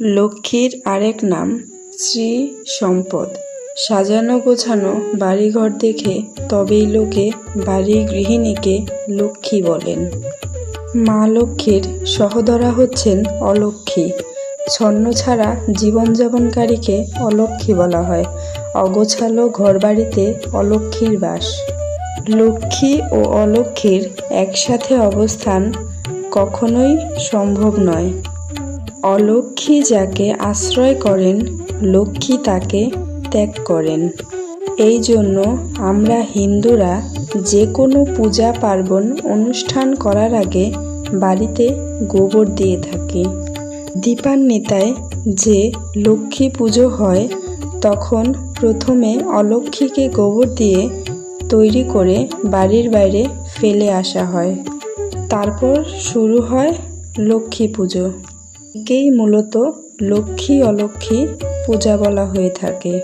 লক্ষ্মীর আরেক নাম শ্রী সম্পদ। সাজানো গোছানো বাড়িঘর দেখে তবেই লোকে বাড়ির গৃহিণীকে লক্ষ্মী বলেন। মা লক্ষ্মীর সহোদরা হচ্ছেন অলক্ষ্মী। ছন্নছাড়া জীবনযাপনকারীকে অলক্ষ্মী বলা হয়। অগোছালো ঘরবাড়িতে অলক্ষ্মীর বাস। লক্ষ্মী ও অলক্ষ্মীর একসাথে অবস্থান কখনোই সম্ভব নয়। অলক্ষ্মী যাকে আশ্রয় করেন, লক্ষ্মী তাকে ত্যাগ করেন। এই জন্য আমরা হিন্দুরা যে কোনো পূজা পার্বণ অনুষ্ঠান করার আগে বাড়িতে গোবর দিয়ে থাকি। দীপান্বিতায় যে লক্ষ্মী পুজো হয় তখন প্রথমে অলক্ষ্মীকে গোবর দিয়ে তৈরি করে বাড়ির বাইরে ফেলে আসা হয়। তারপর শুরু হয় লক্ষ্মী পুজো। একেই মূলত লক্ষ্মী অলক্ষ্মী পূজা বলা হয়ে থাকে।